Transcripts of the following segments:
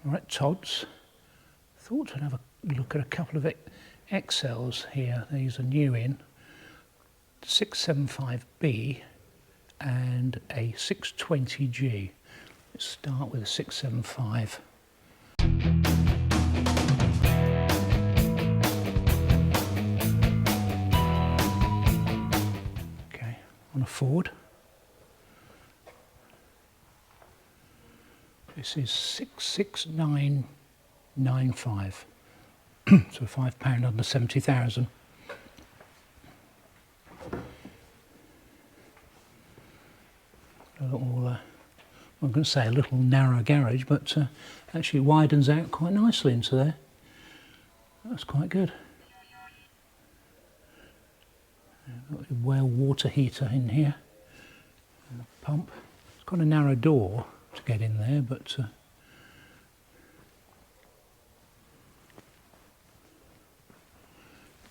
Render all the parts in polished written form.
We're at Todds. Thought I'd have a look at a couple of XLs here. These are new in 675B and a 620G. Let's start with a 675. Okay, on a Ford. This is 66995. So £5 under 70,000. A little, I'm going to say a little narrow garage, but actually widens out quite nicely into there. That's quite good. Got a whale water heater in here, and a pump. It's got a narrow door to get in there, but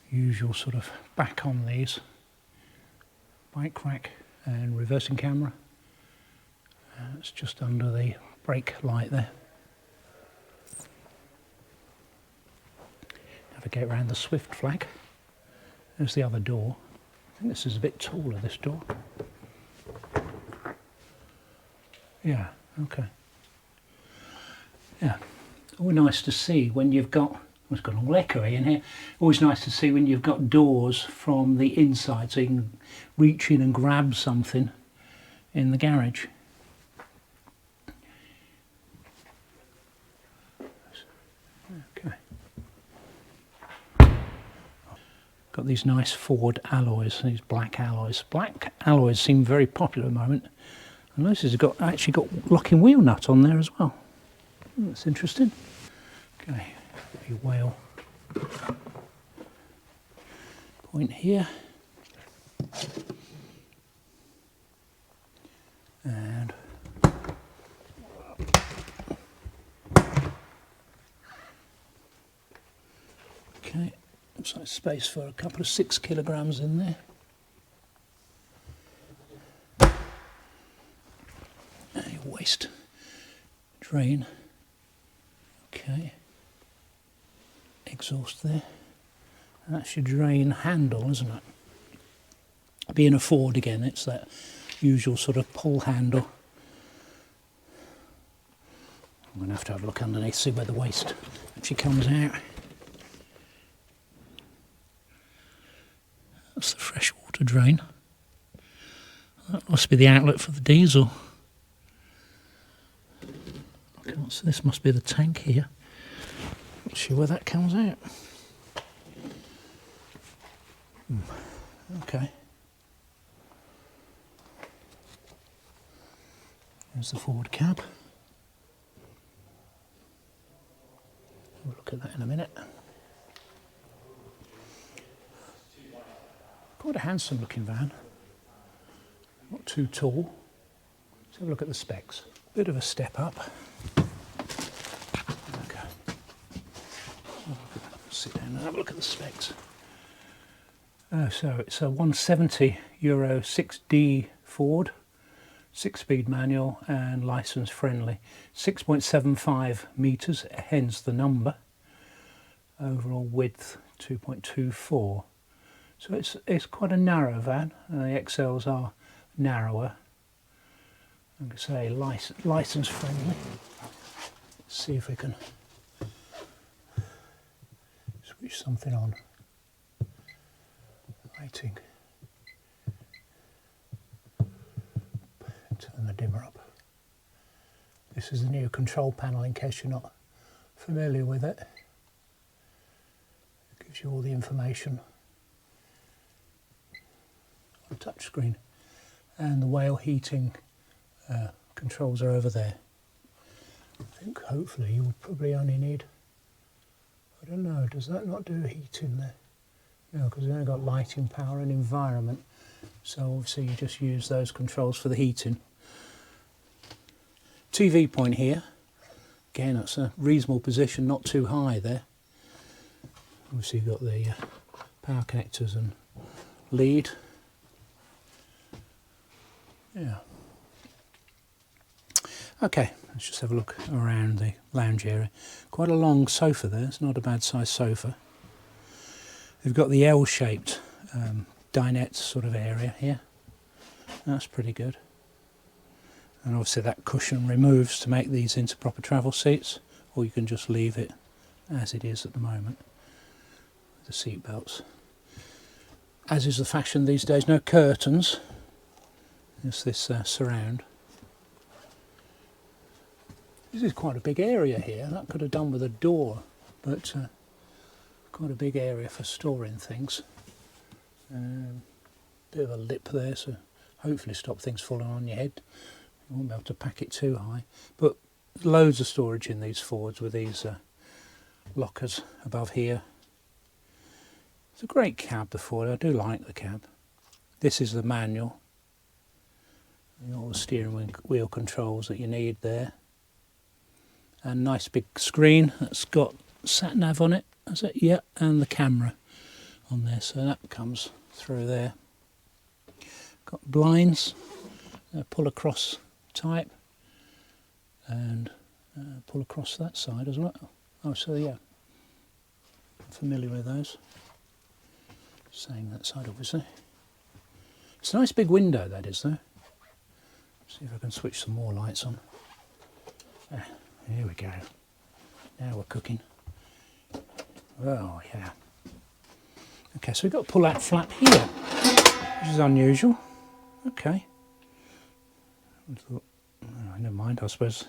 usual sort of back on these. Bike rack and reversing camera. It's just under the brake light there. Navigate around the Swift flag. There's the other door. I think this is a bit taller, this door. Yeah, okay. Yeah, always nice to see when you've got, it's got all echoey in here, always nice to see when you've got doors from the inside so you can reach in and grab something in the garage. Okay. Got these nice Ford alloys, these black alloys. Black alloys seem very popular at the moment. And this has actually got locking wheel nut on there as well. That's interesting. Okay, a whale point here. And okay, looks like space for a couple of 6 kilograms in there. A waste drain. Okay. Exhaust there. That's your drain handle, isn't it? Being a Ford again, it's that usual sort of pull handle. I'm going to have a look underneath, see where the waste actually comes out. That's the freshwater drain. That must be the outlet for the diesel. I can't see, this must be the tank here. Not sure where that comes out. Okay. There's the Ford cab. We'll look at that in a minute. Quite a handsome looking van. Not too tall. Let's have a look at the specs. Bit of a step up. Okay. Sit down and have a look at the specs. So it's a 170 Euro 6D Ford, 6-speed manual and license friendly. 6.75 metres, hence the number. Overall width 2.24. So it's quite a narrow van. The XLs are narrower. I'm going to say license friendly. Let's see if we can switch something on. Lighting. Turn the dimmer up. This is the new control panel in case you're not familiar with it. It gives you all the information on touch screen. And the whale heating controls are over there. I think hopefully you would probably only need, I don't know, does that not do heating there? No, because we've only got lighting, power and environment. So obviously you just use those controls for the heating. TV point here. Again, that's a reasonable position, not too high there. Obviously you've got the power connectors and lead. Yeah. Okay, Let's just have a look around the lounge area. Quite a long sofa there, it's not a bad sized sofa. They've got the L-shaped dinette sort of area here. That's pretty good. And obviously that cushion removes to make these into proper travel seats, or you can just leave it as it is at the moment. The seat belts. As is the fashion these days, no curtains. Just this surround. This is quite a big area here. That could have done with a door, but quite a big area for storing things. Bit of a lip there, so hopefully stop things falling on your head. You won't be able to pack it too high. But loads of storage in these Fords with these lockers above here. It's a great cab, the Ford. I do like the cab. This is the manual. All the steering wheel controls that you need there. And nice big screen that's got sat-nav on it. Is it? Yeah, and the camera on there. So that comes through there. Got blinds, pull across type, and pull across that side as well. Oh, so yeah, I'm familiar with those. Saying that side, obviously. It's a nice big window, that is, though. See if I can switch some more lights on. Here we go. Now we're cooking. Oh, yeah. Okay, so we've got to pull that flap here, which is unusual. Okay. Oh, never mind, I suppose.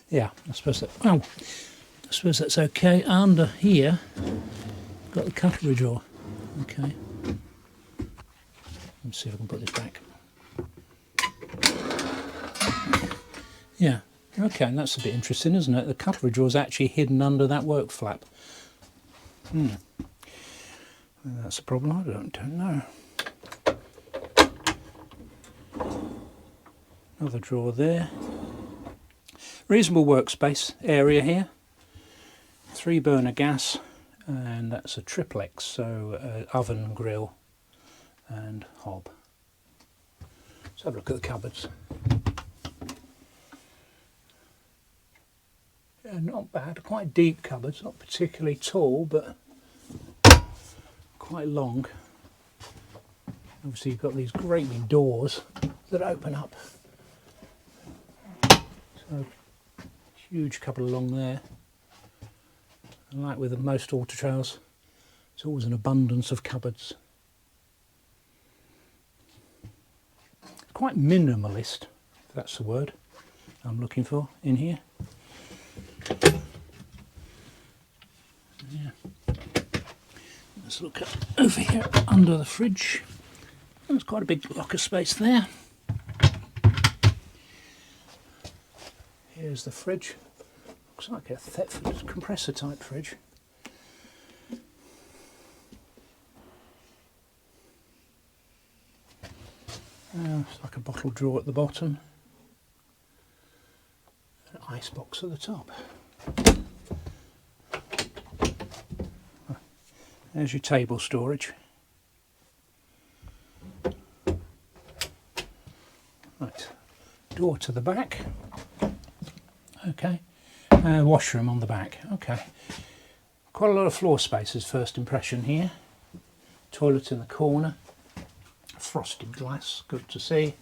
Yeah, I suppose that. Oh, I suppose that's okay. Under here, got the cutlery drawer. Okay. Let's see if I can put this back. Yeah. Okay, and that's a bit interesting, isn't it? The cutlery drawer is actually hidden under that work flap. Whether that's a problem, I don't know. Another drawer there. Reasonable workspace area here. 3 burner gas, and that's a triplex, so oven, grill and hob. Let's have a look at the cupboards. Yeah, not bad, quite deep cupboards, not particularly tall, but quite long. Obviously you've got these great big doors that open up. So, huge cupboard along there. And like with most auto trails, there's always an abundance of cupboards. It's quite minimalist, if that's the word I'm looking for in here. Yeah. Let's look over here under the fridge. There's quite a big locker space there. Here's the fridge. Looks like a Thetford compressor type fridge. It's like a bottle drawer at the bottom. An ice box at the top. There's your table storage. Right, door to the back. Okay, washroom on the back. Okay, quite a lot of floor space as first impression here. Toilet in the corner. Frosted glass, good to see.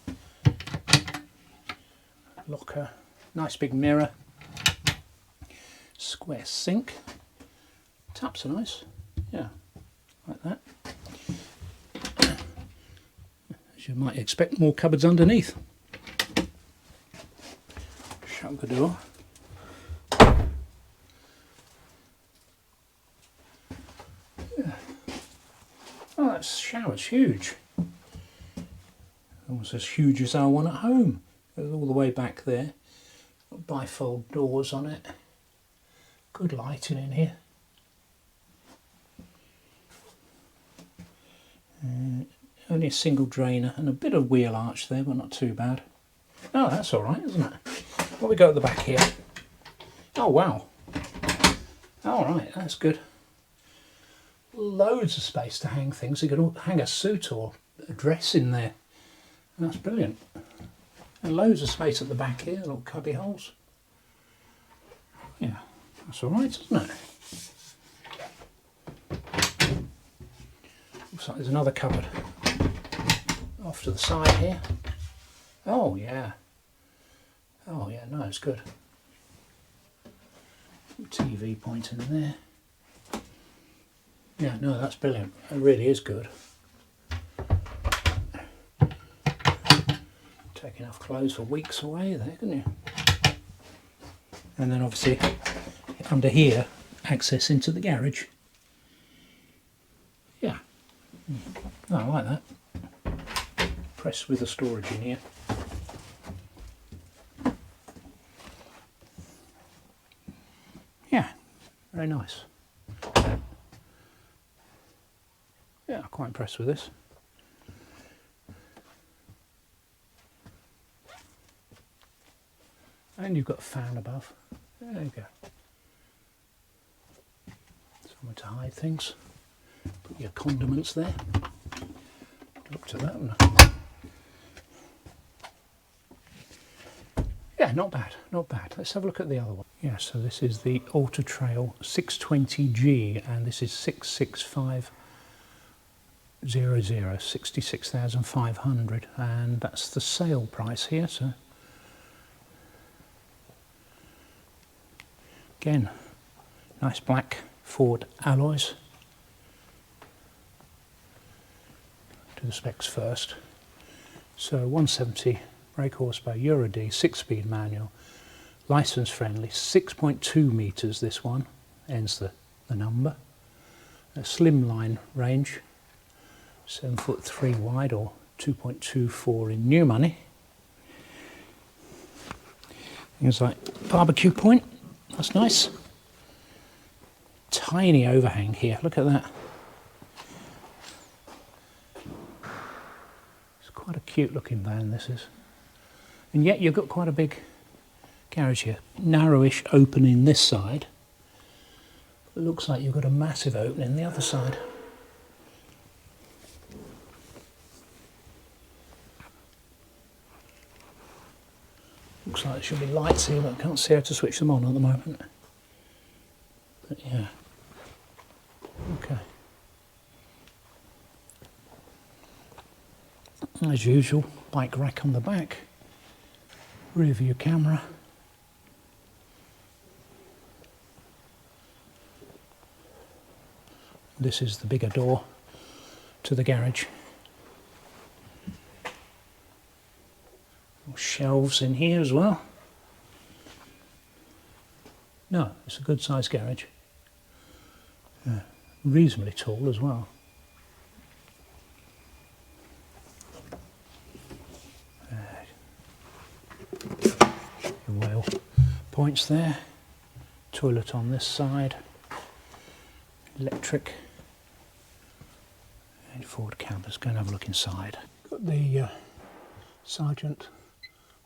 Locker, nice big mirror. Square sink. Taps are nice. Yeah, like that. As you might expect, more cupboards underneath. Shut the door. Yeah. Oh, that shower's huge. Almost as huge as our one at home. Goes all the way back there. Got bifold doors on it. Good lighting in here. Only a single drainer and a bit of wheel arch there, but not too bad. Oh, that's all right, isn't it? What we got at the back here? Oh, wow. All right, that's good. Loads of space to hang things. You could hang a suit or a dress in there. That's brilliant. And loads of space at the back here, little cubby holes. Yeah, that's all right, isn't it? Looks like there's another cupboard off to the side here. Oh yeah. Oh yeah, no, it's good. TV pointing in there. Yeah, no, that's brilliant. It really is good. Take enough clothes for weeks away there, couldn't you? And then obviously under here, access into the garage. Yeah, oh, I like that. Press with the storage in here. Yeah, very nice. Yeah, I'm quite impressed with this. And you've got a fan above. There you go. Somewhere to hide things. Put your condiments there. Up to that one. Yeah, not bad, not bad. Let's have a look at the other one. Yeah, so this is the Ultra Trail 620G, and this is 66500, 66,500, and that's the sale price here. So again, nice black Ford alloys. Do the specs first. So 170 brake horsepower, Euro D, 6-speed manual, license friendly, 6.2 metres this one, ends the number. A slimline range, 7'3" wide or 2.24 in new money. Things like barbecue point, that's nice. Tiny overhang here, look at that. It's quite a cute looking van, this is. And yet you've got quite a big garage here. Narrowish opening this side. It looks like you've got a massive opening the other side. Looks like there should be lights here, but I can't see how to switch them on at the moment. But yeah. Okay. As usual, bike rack on the back. Rear view camera. This is the bigger door to the garage. Shelves in here as well. No, it's a good sized garage. Reasonably tall as well. Wheel points there. Toilet on this side. Electric. And Ford cab. Let's go and have a look inside. Got the Sergeant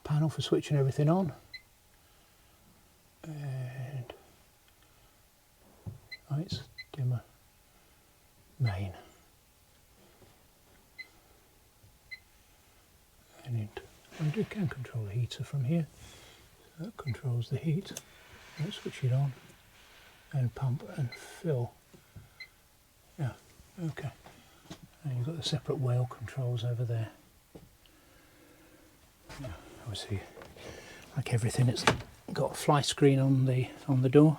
panel for switching everything on. And lights, dimmer, main. And you can control the heater from here. So that controls the heat. Let's switch it on and pump and fill. Yeah, okay. And you've got the separate wheel controls over there. Yeah, obviously, like everything, it's got a fly screen on the door.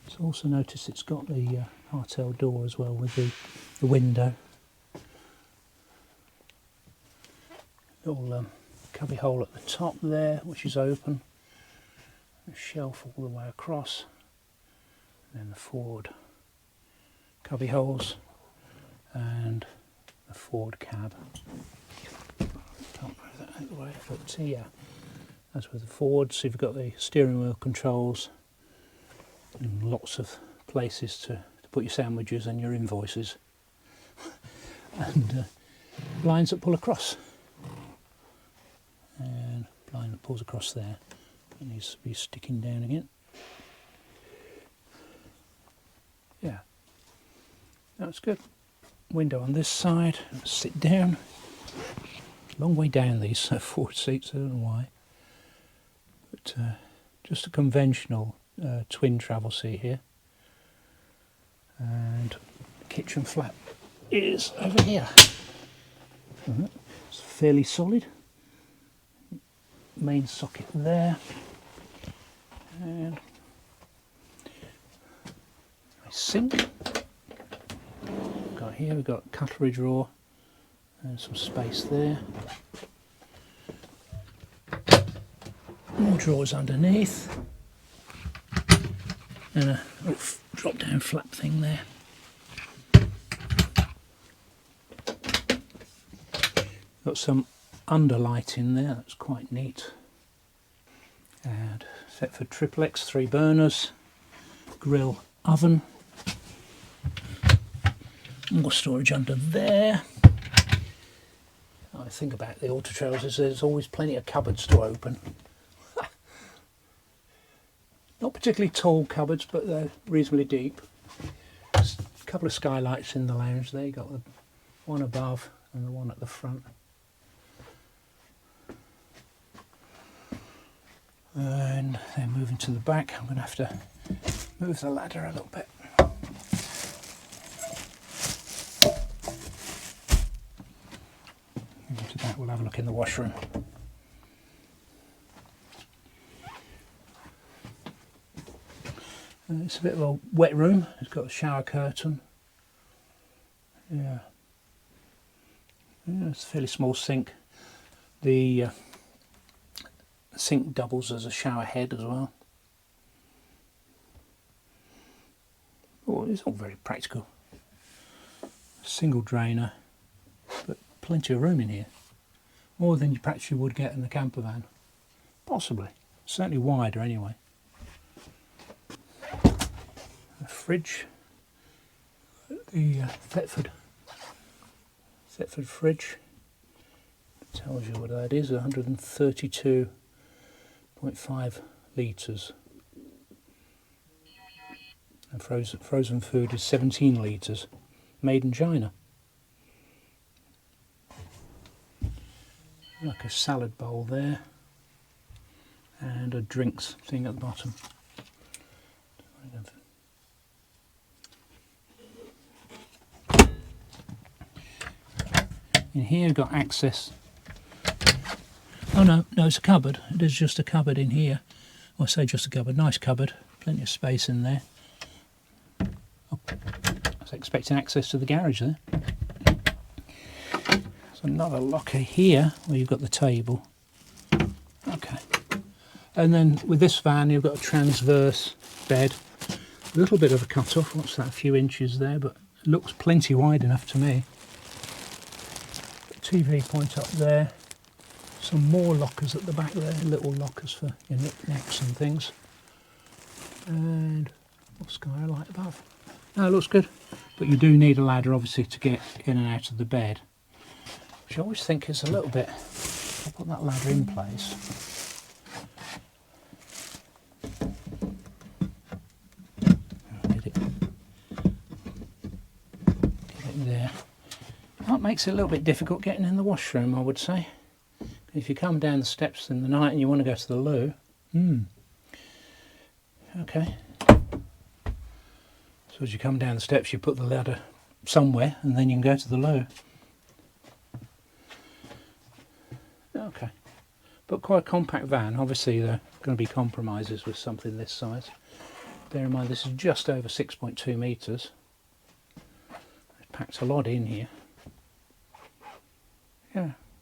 So also notice it's got the hardtail door as well with the window. Little cubby hole at the top there, which is open. A shelf all the way across. And then the Ford cubby holes and the Ford cab. Can't move that out of the way, but yeah, that's with the Ford. So you've got the steering wheel controls and lots of places to put your sandwiches and your invoices. And blinds that pull across. And blind that pulls across there. It needs to be sticking down again. Yeah, that's good. Window on this side. Sit down. Long way down these Ford seats, I don't know why. But Just a conventional twin travel seat here, and the kitchen flap is over here. It's fairly solid. Main socket there, and a sink. Got here, we've got cutlery drawer and some space there. More drawers underneath, and a drop down flap thing there. Got some underlight in there, that's quite neat. And set for triplex, 3 burners, grill, oven. More storage under there. I think about the auto trailers is there's always plenty of cupboards to open. Not particularly tall cupboards, but they're reasonably deep. Just a couple of skylights in the lounge there. You got the one above and the one at the front. And then moving to the back, I'm going to have to move the ladder a little bit. After that, we'll have a look in the washroom. It's a bit of a wet room. It's got a shower curtain. Yeah, it's a fairly small sink. The sink doubles as a shower head as well. Oh, it's all very practical. Single drainer, but plenty of room in here. More than you perhaps you would get in the camper van. Possibly. Certainly wider anyway. A fridge. The Thetford fridge. Tells you what that is, 132.5 litres. And frozen food is 17 litres. Made in China. Like a salad bowl there. And a drinks thing at the bottom. In here you've got access. Oh no, it's a cupboard. It is just a cupboard in here. Well, I say just a cupboard, nice cupboard. Plenty of space in there. Oh, I was expecting access to the garage there. There's another locker here where you've got the table. Okay. And then with this van you've got a transverse bed. A little bit of a cut off, what's that, a few inches there, but it looks plenty wide enough to me. TV point up there. Some more lockers at the back there, little lockers for your knickknacks and things. And what skylight above. No, it looks good. But you do need a ladder obviously to get in and out of the bed. Which I always think is a little bit, I'll put that ladder in place. Get it there. That makes it a little bit difficult getting in the washroom, I would say. If you come down the steps in the night and you want to go to the loo, okay. So as you come down the steps, you put the ladder somewhere, and then you can go to the loo. Okay, but quite a compact van. Obviously, there are going to be compromises with something this size. Bear in mind, this is just over 6.2 metres. It packs a lot in here. Yeah.